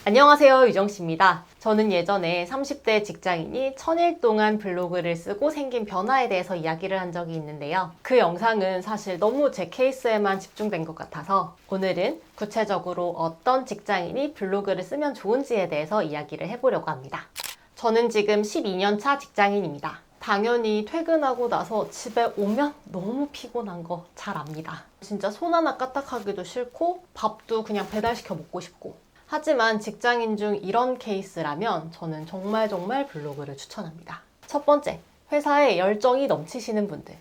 안녕하세요, 유정씨입니다. 저는 예전에 30대 직장인이 1000일 동안 블로그를 쓰고 생긴 변화에 대해서 이야기를 한 적이 있는데요. 그 영상은 사실 너무 제 케이스에만 집중된 것 같아서 오늘은 구체적으로 어떤 직장인이 블로그를 쓰면 좋은지에 대해서 이야기를 해보려고 합니다. 저는 지금 12년 차 직장인입니다. 당연히 퇴근하고 나서 집에 오면 너무 피곤한 거 잘 압니다. 진짜 손 하나 까딱하기도 싫고 밥도 그냥 배달시켜 먹고 싶고. 하지만 직장인 중 이런 케이스라면 저는 정말 블로그를 추천합니다. 첫 번째, 회사에 열정이 넘치시는 분들.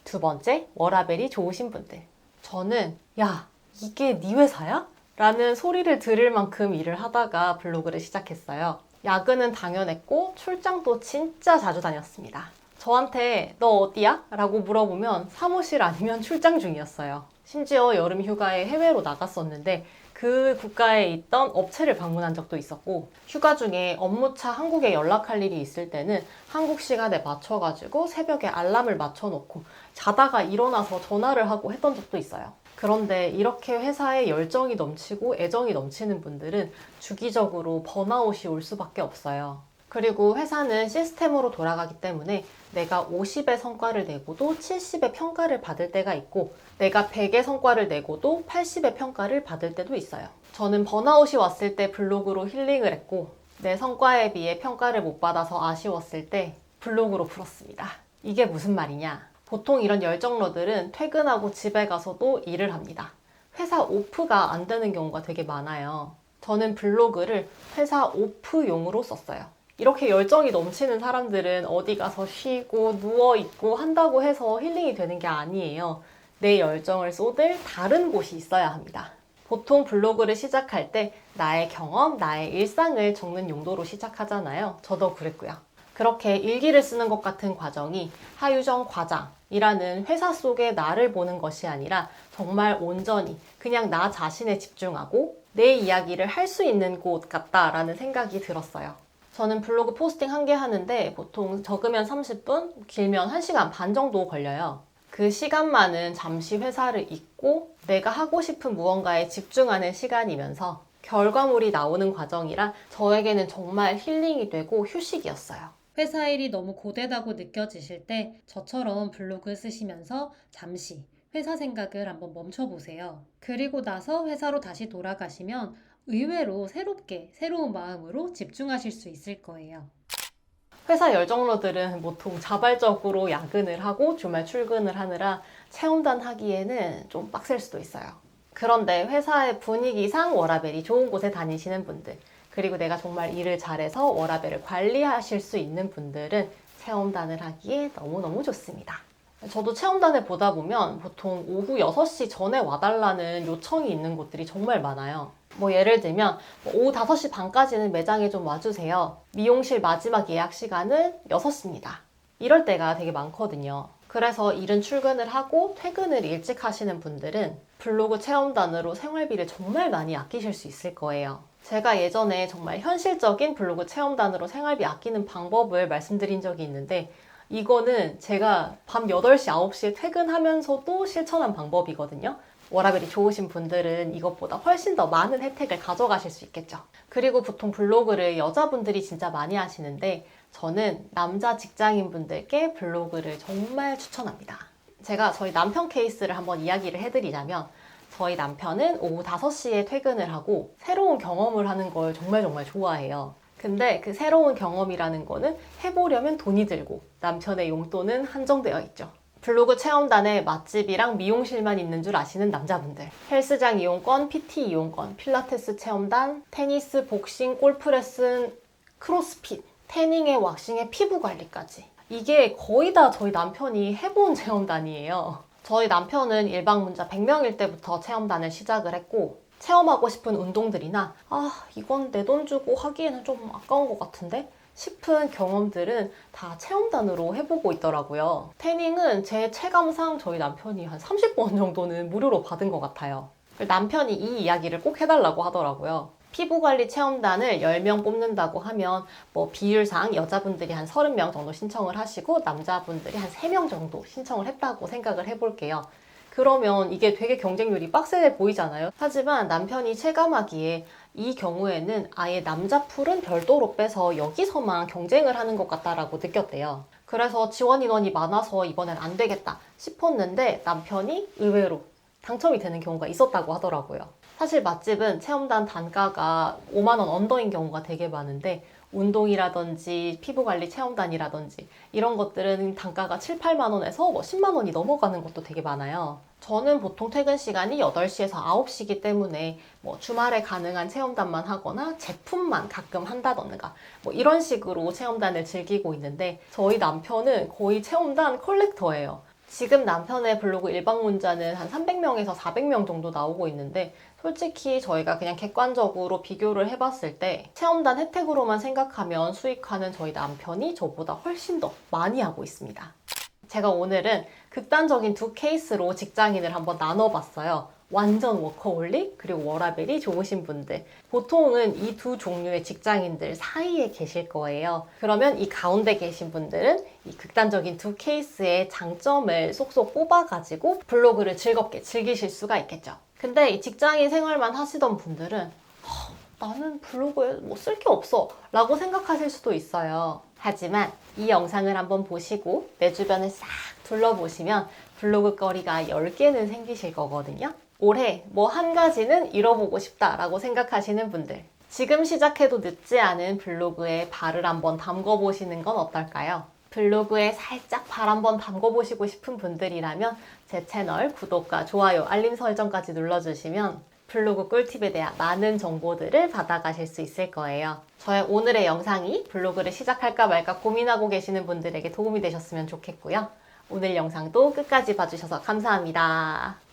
두 번째, 워라밸이 좋으신 분들. 저는 야, 이게 네 회사야? 라는 소리를 들을 만큼 일을 하다가 블로그를 시작했어요. 야근은 당연했고 출장도 진짜 자주 다녔습니다. 저한테 너 어디야? 라고 물어보면 사무실 아니면 출장 중이었어요. 심지어 여름 휴가에 해외로 나갔었는데 그 국가에 있던 업체를 방문한 적도 있었고, 휴가 중에 업무차 한국에 연락할 일이 있을 때는 한국 시간에 맞춰가지고 새벽에 알람을 맞춰놓고 자다가 일어나서 전화를 하고 했던 적도 있어요. 그런데 이렇게 회사에 열정이 넘치고 애정이 넘치는 분들은 주기적으로 번아웃이 올 수밖에 없어요. 그리고 회사는 시스템으로 돌아가기 때문에 내가 50의 성과를 내고도 70의 평가를 받을 때가 있고, 내가 100의 성과를 내고도 80의 평가를 받을 때도 있어요. 저는 번아웃이 왔을 때 블로그로 힐링을 했고, 내 성과에 비해 평가를 못 받아서 아쉬웠을 때 블로그로 풀었습니다. 이게 무슨 말이냐? 보통 이런 열정러들은 퇴근하고 집에 가서도 일을 합니다. 회사 오프가 안 되는 경우가 되게 많아요. 저는 블로그를 회사 오프용으로 썼어요. 이렇게 열정이 넘치는 사람들은 어디 가서 쉬고 누워있고 한다고 해서 힐링이 되는 게 아니에요. 내 열정을 쏟을 다른 곳이 있어야 합니다. 보통 블로그를 시작할 때 나의 경험, 나의 일상을 적는 용도로 시작하잖아요. 저도 그랬고요. 그렇게 일기를 쓰는 것 같은 과정이 하유정 과장이라는 회사 속의 나를 보는 것이 아니라 정말 온전히 그냥 나 자신에 집중하고 내 이야기를 할 수 있는 곳 같다라는 생각이 들었어요. 저는 블로그 포스팅 1개 하는데 보통 적으면 30분, 길면 1시간 반 정도 걸려요. 그 시간만은 잠시 회사를 잊고 내가 하고 싶은 무언가에 집중하는 시간이면서 결과물이 나오는 과정이라 저에게는 정말 힐링이 되고 휴식이었어요. 회사 일이 너무 고되다고 느껴지실 때 저처럼 블로그 쓰시면서 잠시 회사 생각을 한번 멈춰보세요. 그리고 나서 회사로 다시 돌아가시면 의외로 새롭게, 새로운 마음으로 집중하실 수 있을 거예요. 회사 열정러들은 보통 자발적으로 야근을 하고 주말 출근을 하느라 체험단 하기에는 좀 빡셀 수도 있어요. 그런데 회사의 분위기상 워라밸이 좋은 곳에 다니시는 분들, 그리고 내가 정말 일을 잘해서 워라밸을 관리하실 수 있는 분들은 체험단을 하기에 너무너무 좋습니다. 저도 체험단을 보다 보면 보통 오후 6시 전에 와달라는 요청이 있는 곳들이 정말 많아요. 예를 들면 오후 5시 반까지는 매장에 좀 와주세요. 미용실 마지막 예약 시간은 6시입니다. 이럴 때가 되게 많거든요. 그래서 이른 출근을 하고 퇴근을 일찍 하시는 분들은 블로그 체험단으로 생활비를 정말 많이 아끼실 수 있을 거예요. 제가 예전에 정말 현실적인 블로그 체험단으로 생활비 아끼는 방법을 말씀드린 적이 있는데, 이거는 제가 밤 8시, 9시에 퇴근하면서도 실천한 방법이거든요. 워라밸이 좋으신 분들은 이것보다 훨씬 더 많은 혜택을 가져가실 수 있겠죠. 그리고 보통 블로그를 여자분들이 진짜 많이 하시는데 저는 남자 직장인분들께 블로그를 정말 추천합니다. 제가 저희 남편 케이스를 한번 이야기를 해드리자면, 저희 남편은 오후 5시에 퇴근을 하고 새로운 경험을 하는 걸 정말 좋아해요. 근데 그 새로운 경험이라는 거는 해보려면 돈이 들고 남편의 용돈은 한정되어 있죠. 블로그 체험단에 맛집이랑 미용실만 있는 줄 아시는 남자분들, 헬스장 이용권, PT 이용권, 필라테스 체험단, 테니스, 복싱, 골프 레슨, 크로스핏, 태닝에 왁싱에 피부 관리까지, 이게 거의 다 저희 남편이 해본 체험단이에요. 저희 남편은 일방문자 100명일 때부터 체험단을 시작을 했고, 체험하고 싶은 운동들이나 이건 내 돈 주고 하기에는 좀 아까운 것 같은데? 싶은 경험들은 다 체험단으로 해보고 있더라고요. 태닝은 제 체감상 저희 남편이 한 30번 정도는 무료로 받은 것 같아요. 남편이 이 이야기를 꼭 해달라고 하더라고요. 피부관리 체험단을 10명 뽑는다고 하면 비율상 여자분들이 한 30명 정도 신청을 하시고 남자분들이 한 3명 정도 신청을 했다고 생각을 해볼게요. 그러면 이게 되게 경쟁률이 빡세 보이잖아요. 하지만 남편이 체감하기에 이 경우에는 아예 남자 풀은 별도로 빼서 여기서만 경쟁을 하는 것 같다라고 느꼈대요. 그래서 지원 인원이 많아서 이번엔 안 되겠다 싶었는데 남편이 의외로 당첨이 되는 경우가 있었다고 하더라고요. 사실 맛집은 체험단 단가가 5만 원 언더인 경우가 되게 많은데 운동이라든지 피부관리 체험단이라든지 이런 것들은 단가가 7, 8만 원에서 10만 원이 넘어가는 것도 되게 많아요. 저는 보통 퇴근 시간이 8시에서 9시이기 때문에 주말에 가능한 체험단만 하거나 제품만 가끔 한다던가 이런 식으로 체험단을 즐기고 있는데 저희 남편은 거의 체험단 컬렉터예요. 지금 남편의 블로그 일방문자는 한 300명에서 400명 정도 나오고 있는데 솔직히 저희가 그냥 객관적으로 비교를 해봤을 때 체험단 혜택으로만 생각하면 수익화는 저희 남편이 저보다 훨씬 더 많이 하고 있습니다. 제가 오늘은 극단적인 두 케이스로 직장인을 한번 나눠봤어요. 완전 워커홀릭 그리고 워라밸이 좋으신 분들. 보통은 이 두 종류의 직장인들 사이에 계실 거예요. 그러면 이 가운데 계신 분들은 이 극단적인 두 케이스의 장점을 쏙쏙 뽑아가지고 블로그를 즐겁게 즐기실 수가 있겠죠. 근데 이 직장인 생활만 하시던 분들은 나는 블로그에 쓸 게 없어 라고 생각하실 수도 있어요. 하지만 이 영상을 한번 보시고 내 주변을 싹 둘러보시면 블로그 거리가 10개는 생기실 거거든요. 올해 한 가지는 잃어보고 싶다라고 생각하시는 분들, 지금 시작해도 늦지 않은 블로그에 발을 한번 담궈보시는 건 어떨까요? 블로그에 살짝 발 한번 담궈보시고 싶은 분들이라면 제 채널 구독과 좋아요, 알림 설정까지 눌러주시면 블로그 꿀팁에 대한 많은 정보들을 받아가실 수 있을 거예요. 저의 오늘의 영상이 블로그를 시작할까 말까 고민하고 계시는 분들에게 도움이 되셨으면 좋겠고요. 오늘 영상도 끝까지 봐주셔서 감사합니다.